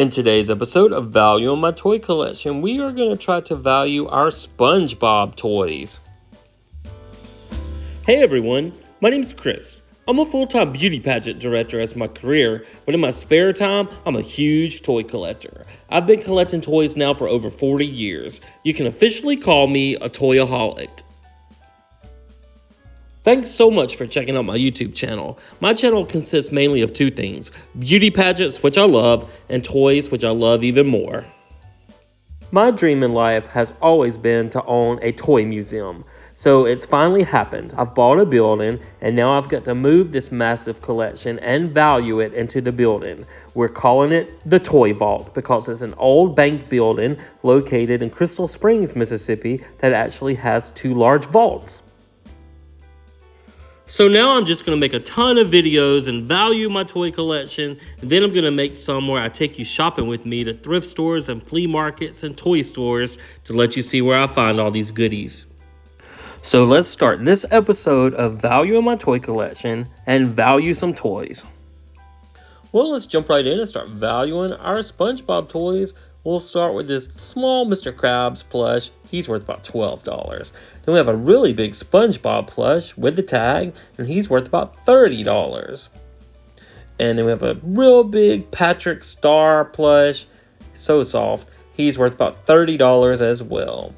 In today's episode of Value on My Toy Collection, we are going to try to value our SpongeBob toys. Hey everyone, my name's Chris. I'm a full-time beauty pageant director as my career, but in my spare time, I'm a huge toy collector. I've been collecting toys now for over 40 years. You can officially call me a toyaholic. Thanks so much for checking out my YouTube channel. My channel consists mainly of two things: beauty pageants, which I love, and toys, which I love even more. My dream in life has always been to own a toy museum. So it's finally happened. I've bought a building, and now I've got to move this massive collection and value it into the building. We're calling it the Toy Vault because it's an old bank building located in Crystal Springs, Mississippi that actually has two large vaults. So now I'm just going to make a ton of videos and value my toy collection, and then I'm going to make some where I take you shopping with me to thrift stores and flea markets and toy stores to let you see where I find all these goodies. So let's start this episode of Value in My Toy Collection and value some toys. Well, let's jump right in and start valuing our SpongeBob toys. We'll start with this small Mr. Krabs plush. He's worth about $12. Then we have a really big SpongeBob plush with the tag, and he's worth about $30. And then we have a real big Patrick Star plush, so soft. He's worth about $30 as well.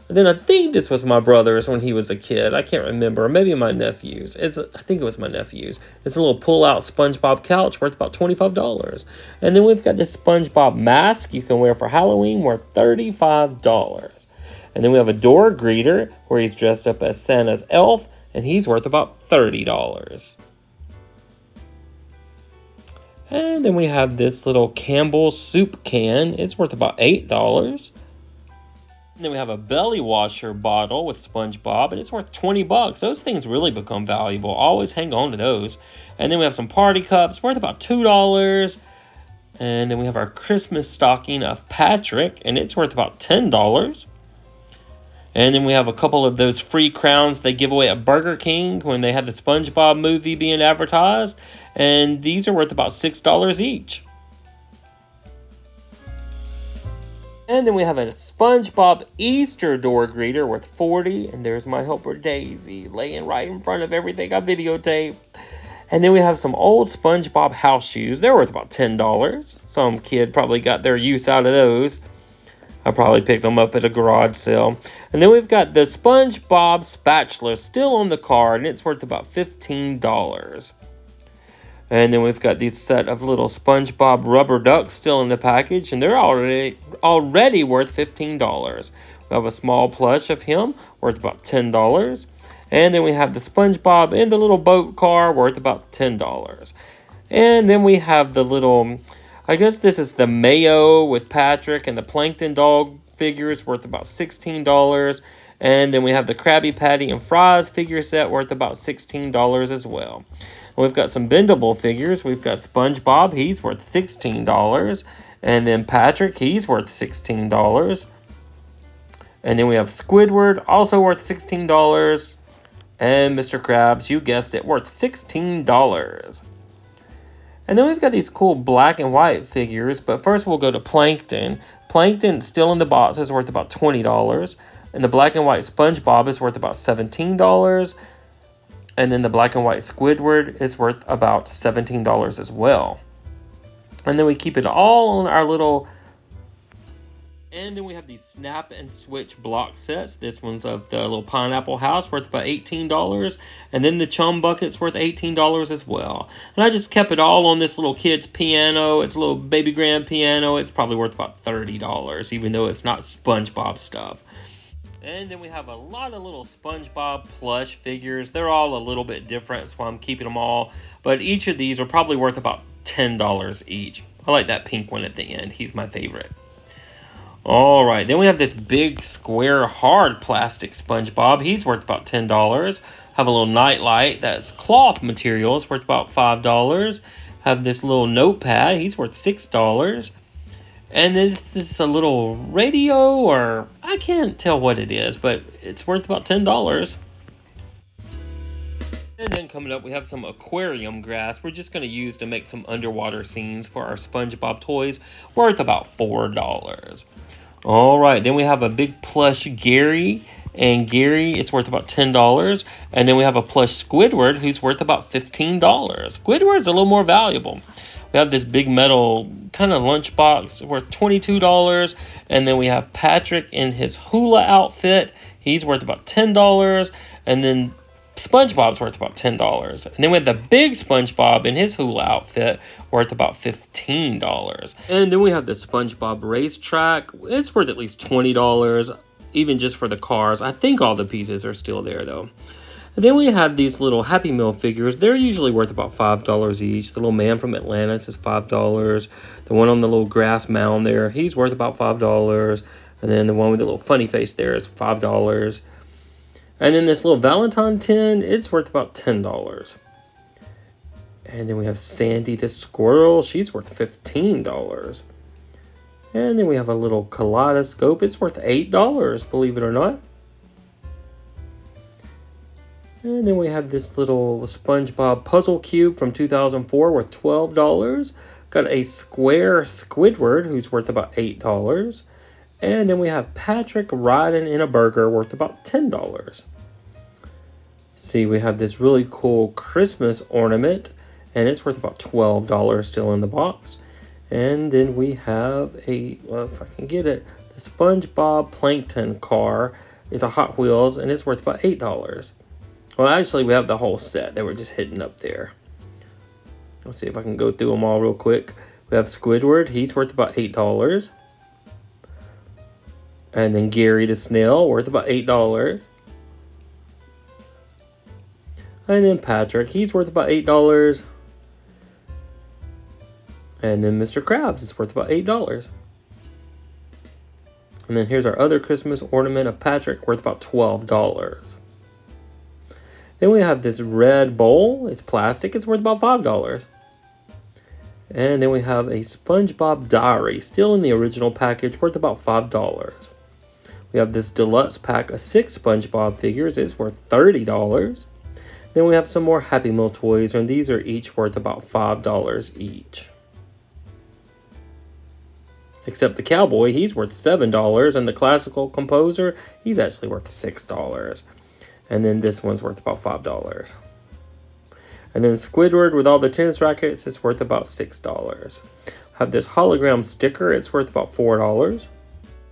And then I think this was my brother's when he was a kid. I can't remember. Or maybe my nephew's. I think it was my nephew's. It's a little pull-out SpongeBob couch worth about $25. And then we've got this SpongeBob mask you can wear for Halloween worth $35. And then we have a door greeter where he's dressed up as Santa's elf, and he's worth about $30. And then we have this little Campbell's soup can. It's worth about $8. And then we have a belly washer bottle with SpongeBob, and it's worth $20. Those things really become valuable. Always hang on to those. And then we have some party cups worth about $2. And then we have our Christmas stocking of Patrick, and it's worth about $10. And then we have a couple of those free crowns they give away at Burger King when they had the SpongeBob movie being advertised. And these are worth about $6 each. And then we have a SpongeBob Easter door greeter worth $40. And there's my helper Daisy laying right in front of everything I videotaped. And then we have some old SpongeBob house shoes. They're worth about $10. Some kid probably got their use out of those. I probably picked them up at a garage sale. And then we've got the SpongeBob spatula still on the card, and it's worth about $15. And then we've got these set of little SpongeBob rubber ducks still in the package, and they're already worth $15. We have a small plush of him worth about $10. And then we have the SpongeBob in the little boat car worth about $10. And then we have the little, I guess this is the Mayo with Patrick and the Plankton dog figures worth about $16. And then we have the Krabby Patty and Fries figure set worth about $16 as well. We've got some bendable figures. We've got SpongeBob, he's worth $16. And then Patrick, he's worth $16. And then we have Squidward, also worth $16. And Mr. Krabs, you guessed it, worth $16. And then we've got these cool black and white figures. But first we'll go to Plankton. Plankton, still in the box, is worth about $20. And the black and white SpongeBob is worth about $17. And then the black and white Squidward is worth about $17 as well. And then we keep it all on our little... And then we have these snap and switch block sets. This one's of the little pineapple house worth about $18. And then the Chum Bucket's worth $18 as well. And I just kept it all on this little kid's piano. It's a little baby grand piano. It's probably worth about $30, even though it's not SpongeBob stuff. And then we have a lot of little SpongeBob plush figures. They're all a little bit different, that's why I'm keeping them all. But each of these are probably worth about $10 each. I like that pink one at the end. He's my favorite. Alright, then we have this big square hard plastic SpongeBob. He's worth about $10. Have a little nightlight that's cloth material. It's worth about $5. Have this little notepad. He's worth $6. And this is a little radio, or I can't tell what it is, but it's worth about $10. And then coming up, we have some aquarium grass we're just going to use to make some underwater scenes for our SpongeBob toys, worth about $4. All right, then we have a big plush Gary, and Gary, it's worth about $10. And then we have a plush Squidward, who's worth about $15. Squidward's a little more valuable. We have this big metal kind of lunchbox worth $22. And then we have Patrick in his hula outfit. He's worth about $10. And then SpongeBob's worth about $10. And then we have the big SpongeBob in his hula outfit worth about $15. And then we have the SpongeBob racetrack. It's worth at least $20, even just for the cars. I think all the pieces are still there though. And then we have these little Happy Meal figures. They're usually worth about $5 each. The little man from Atlantis is $5. The one on the little grass mound there, he's worth about $5. And then the one with the little funny face there is $5. And then this little Valentine tin, it's worth about $10. And then we have Sandy the squirrel. She's worth $15. And then we have a little kaleidoscope. It's worth $8, believe it or not. And then we have this little SpongeBob puzzle cube from 2004 worth $12. Got a square Squidward who's worth about $8. And then we have Patrick riding in a burger worth about $10. See, we have this really cool Christmas ornament, and it's worth about $12 still in the box. And then we have well, if I can get it, the SpongeBob Plankton car. It's a Hot Wheels, and it's worth about $8. Well, actually, we have the whole set that we're just hitting up there. Let's see if I can go through them all real quick. We have Squidward. He's worth about $8. And then Gary the snail, worth about $8. And then Patrick, he's worth about $8. And then Mr. Krabs is worth about $8. And then here's our other Christmas ornament of Patrick, worth about $12. Then we have this red bowl. It's plastic. It's worth about $5. And then we have a SpongeBob diary, still in the original package, worth about $5. We have this deluxe pack of 6 SpongeBob figures. It's worth $30. Then we have some more Happy Meal toys, and these are each worth about $5 each. Except the cowboy, he's worth $7, and the classical composer, he's actually worth $6. And then this one's worth about $5. And then Squidward with all the tennis rackets is worth about $6. Have this hologram sticker, it's worth about $4.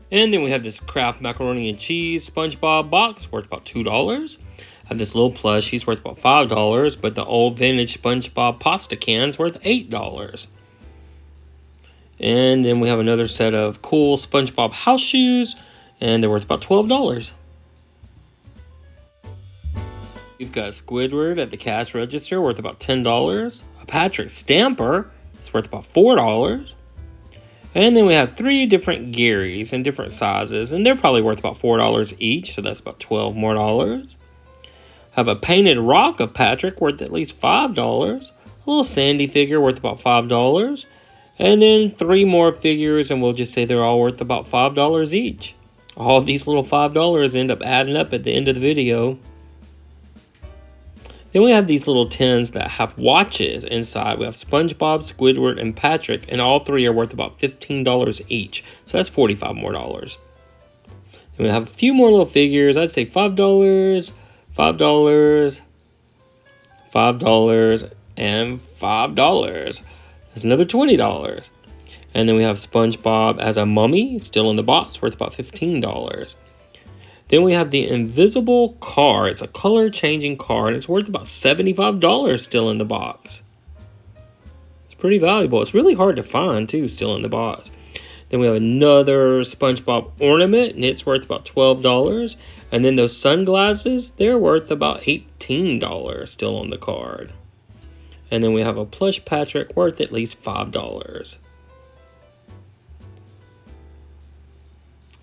And then we have this Kraft macaroni and cheese SpongeBob box, worth about $2. Have this little plush, he's worth about $5, but the old vintage SpongeBob pasta can's worth $8. And then we have another set of cool SpongeBob house shoes, and they're worth about $12. We've got Squidward at the cash register, worth about $10. A Patrick Stamper, it's worth about $4. And then we have 3 different Garys in different sizes, and they're probably worth about $4 each, so that's about $12 more. Have a painted rock of Patrick, worth at least $5. A little Sandy figure, worth about $5. And then 3 more figures, and we'll just say they're all worth about $5 each. All these little $5 end up adding up at the end of the video. Then we have these little tins that have watches inside. We have SpongeBob, Squidward, and Patrick, and all 3 are worth about $15 each. So that's $45 more. And we have a few more little figures. I'd say $5, $5, $5, and $5. That's another $20. And then we have SpongeBob as a mummy, still in the box, worth about $15. Then we have the invisible car. It's a color-changing car, and it's worth about $75 still in the box. It's pretty valuable. It's really hard to find, too, still in the box. Then we have another SpongeBob ornament, and it's worth about $12. And then those sunglasses, they're worth about $18 still on the card. And then we have a plush Patrick worth at least $5.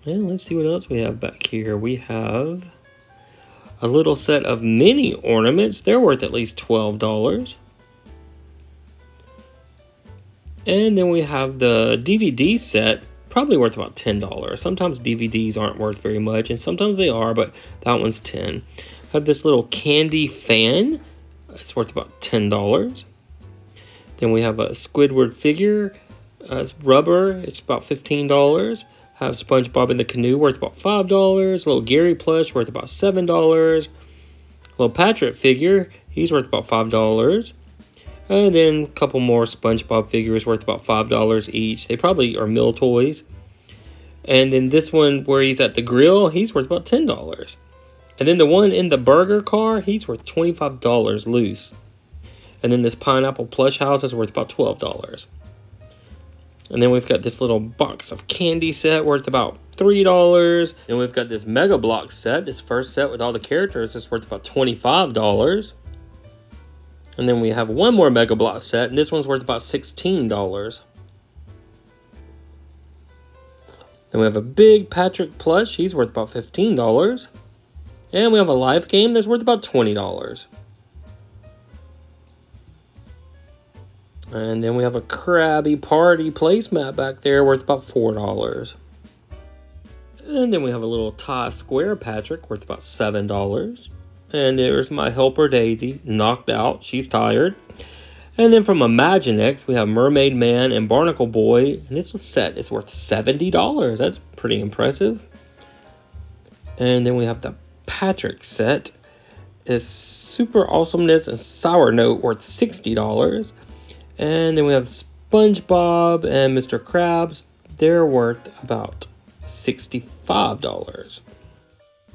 And let's see what else we have back here. We have a little set of mini ornaments. They're worth at least $12. And then we have the DVD set, probably worth about $10. Sometimes DVDs aren't worth very much, and sometimes they are, but that one's $10. I have this little candy fan. It's worth about $10. Then we have a Squidward figure. It's rubber. It's about $15. Have SpongeBob in the canoe, worth about $5. A little Gary plush, worth about $7. A little Patrick figure. He's worth about $5. And then a couple more SpongeBob figures worth about $5 each. They probably are mill toys. And then this one where he's at the grill, he's worth about $10. And then the one in the burger car, he's worth $25 loose. And then this pineapple plush house is worth about $12. And then we've got this little box of candy set worth about $3. And we've got this Mega Block set, this first set with all the characters, is worth about $25. And then we have one more Mega Block set, and this one's worth about $16. Then we have a big Patrick plush, he's worth about $15. And we have a life game that's worth about $20. And then we have a Krabby Party placemat back there worth about $4. And then we have a little Tie Square Patrick worth about $7. And there's my helper Daisy, knocked out, she's tired. And then from Imaginext, we have Mermaid Man and Barnacle Boy. And this set is worth $70. That's pretty impressive. And then we have the Patrick set. Is Super Awesomeness and Sour Note worth $60. And then we have SpongeBob and Mr. Krabs. They're worth about $65.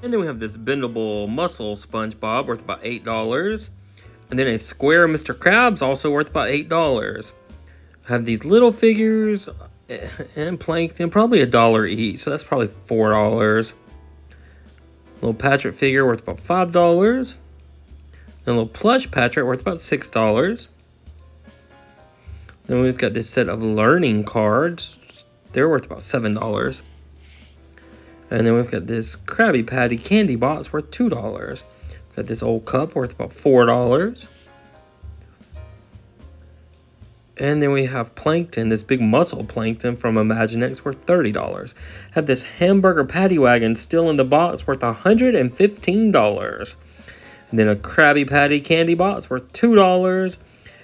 And then we have this bendable muscle SpongeBob worth about $8. And then a square Mr. Krabs also worth about $8. I have these little figures and Plankton, probably $1 each. So that's probably $4. Little Patrick figure worth about $5. And a little plush Patrick worth about $6. Then we've got this set of learning cards. They're worth about $7. And then we've got this Krabby Patty candy box worth $2. Got this old cup worth about $4. And then we have Plankton, this big muscle Plankton from Imaginext worth $30. Have this hamburger patty wagon still in the box worth $115. And then a Krabby Patty candy box worth $2.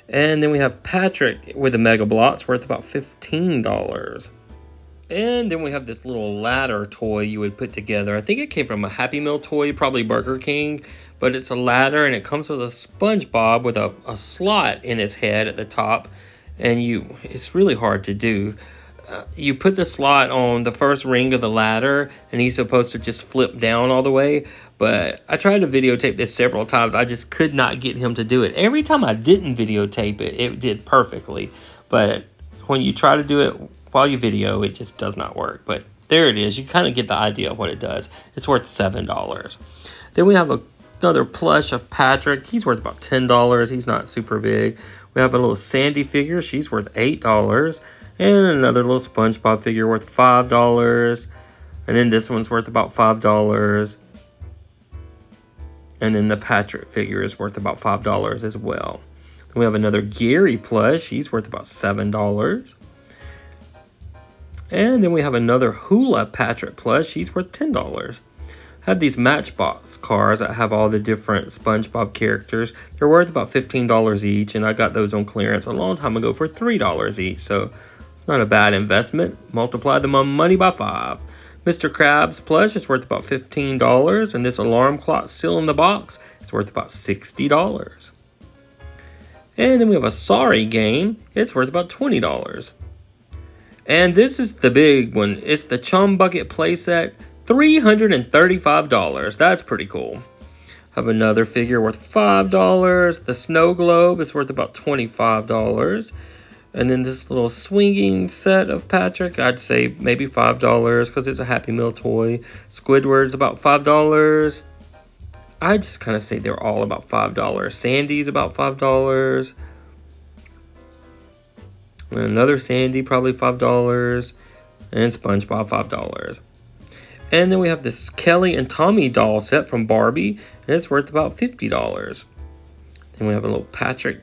And then we have Patrick with a Mega Blocks worth about $15. And then we have this little ladder toy you would put together. I think it came from a Happy Meal toy, probably Burger King. But it's a ladder and it comes with a SpongeBob with a slot in his head at the top. And it's really hard to do. You put the slot on the first ring of the ladder and he's supposed to just flip down all the way. But I tried to videotape this several times. I just could not get him to do it. Every time I didn't videotape it, it did perfectly. But when you try to do it while you video, it just does not work. But there it is. You kind of get the idea of what it does. It's worth $7. Then we have another plush of Patrick. He's worth about $10. He's not super big. We have a little Sandy figure. She's worth $8. And another little SpongeBob figure worth $5. And then this one's worth about $5. And then the Patrick figure is worth about $5 as well. Then we have another Gary plush. He's worth about $7. And then we have another Hula Patrick plush. He's worth $10. I have these Matchbox cars that have all the different SpongeBob characters. They're worth about $15 each, and I got those on clearance a long time ago for $3 each. So it's not a bad investment. Multiply the money by 5. Mr. Krabs plush is worth about $15, and this alarm clock still in the box is worth about $60. And then we have a Sorry game. It's worth about $20. And this is the big one. It's the Chum Bucket playset, $335. That's pretty cool. Have another figure worth $5. The Snow Globe is worth about $25. And then this little swinging set of Patrick, I'd say maybe $5 because it's a Happy Meal toy. Squidward's about $5. I just kind of say they're all about $5. Sandy's about $5. And another Sandy, probably $5. And SpongeBob, $5. And then we have this Kelly and Tommy doll set from Barbie, and it's worth about $50. Then we have a little Patrick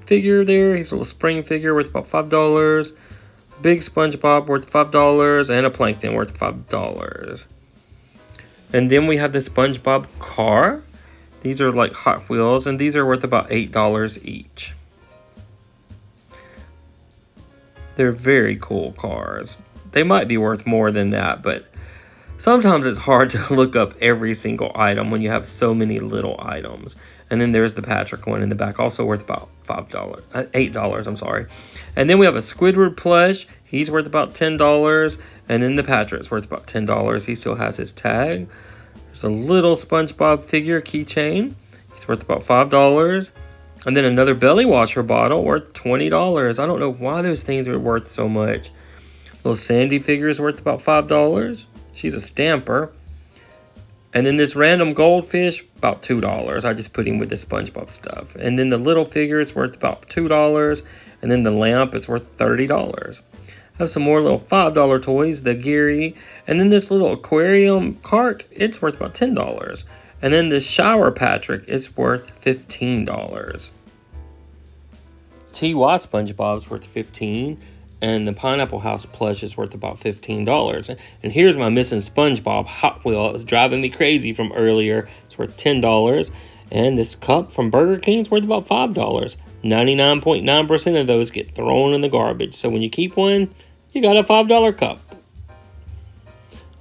figure there. He's a little spring figure worth about $5. Big SpongeBob worth $5, and a Plankton worth $5. And then we have the SpongeBob car. These are like Hot Wheels, and these are worth about $8 each. They're very cool cars. They might be worth more than that, but sometimes it's hard to look up every single item when you have so many little items. And then there's the Patrick one in the back, also worth about $8, I'm sorry. And then we have a Squidward plush. He's worth about $10. And then the Patrick's worth about $10. He still has his tag. There's a little SpongeBob figure keychain. He's worth about $5. And then another belly washer bottle worth $20. I don't know why those things are worth so much. Little Sandy figure is worth about $5. She's a stamper. And then this random goldfish, about $2. I just put him with the SpongeBob stuff. And then the little figure is worth about $2. And then the lamp is worth $30. I have some more little $5 toys, the Geary. And then this little aquarium cart, it's worth about $10. And then the shower Patrick is worth $15. TY SpongeBob's worth $15. And the Pineapple House plush is worth about $15. And here's my missing SpongeBob Hot Wheel. It was driving me crazy from earlier. It's worth $10. And this cup from Burger King is worth about $5. 99.9% of those get thrown in the garbage. So when you keep one, you got a $5 cup.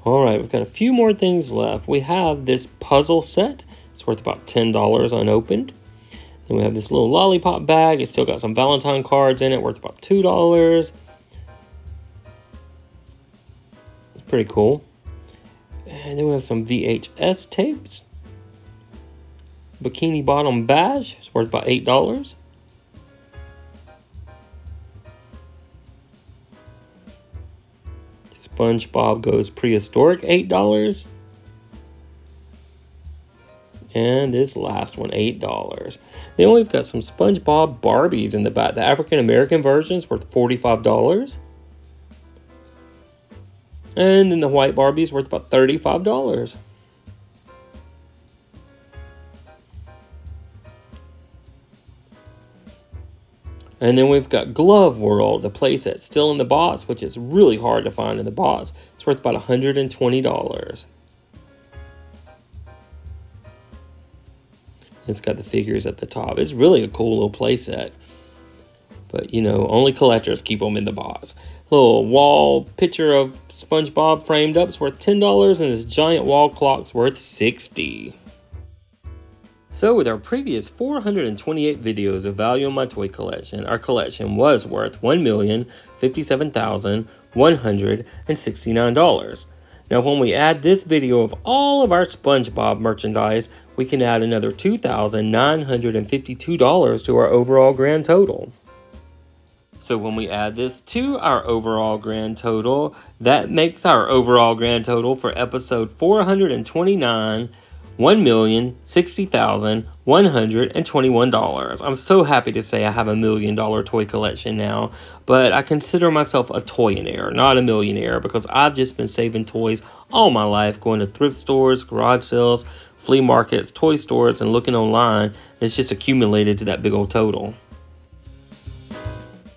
All right, we've got a few more things left. We have this puzzle set. It's worth about $10 unopened. Then we have this little lollipop bag. It's still got some Valentine cards in it, worth about $2. Pretty cool. And then we have some VHS tapes. Bikini Bottom badge. It's worth about $8. SpongeBob Goes Prehistoric, $8. And this last one, $8. Then we've got some SpongeBob Barbies in the back. The African American version is worth $45. And then the white Barbie is worth about $35. And then we've got Glove World, the playset still in the box, which is really hard to find in the box. It's worth about $120. It's got the figures at the top. It's really a cool little playset. But, you know, only collectors keep them in the box. Little wall picture of SpongeBob framed up is worth $10, and this giant wall clock's worth $60. So with our previous 428 videos of value on my toy collection, our collection was worth $1,057,169. Now when we add this video of all of our SpongeBob merchandise, we can add another $2,952 to our overall grand total. So when we add this to our overall grand total, that makes our overall grand total for episode 429 $1,060,121. I'm so happy to say I have $1 million toy collection now, but I consider myself a toyonaire, not a millionaire, because I've just been saving toys all my life, going to thrift stores, garage sales, flea markets, toy stores, and looking online. It's just accumulated to that big old total.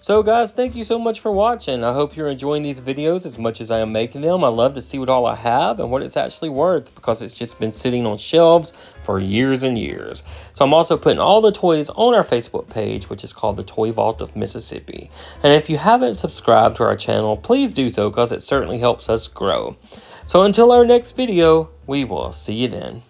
So guys, thank you so much for watching. I hope you're enjoying these videos as much as I am making them. I love to see what all I have and what it's actually worth, because it's just been sitting on shelves for years and years. So I'm also putting all the toys on our Facebook page, which is called the Toy Vault of Mississippi. And if you haven't subscribed to our channel, please do so, because it certainly helps us grow. So until our next video, we will see you then.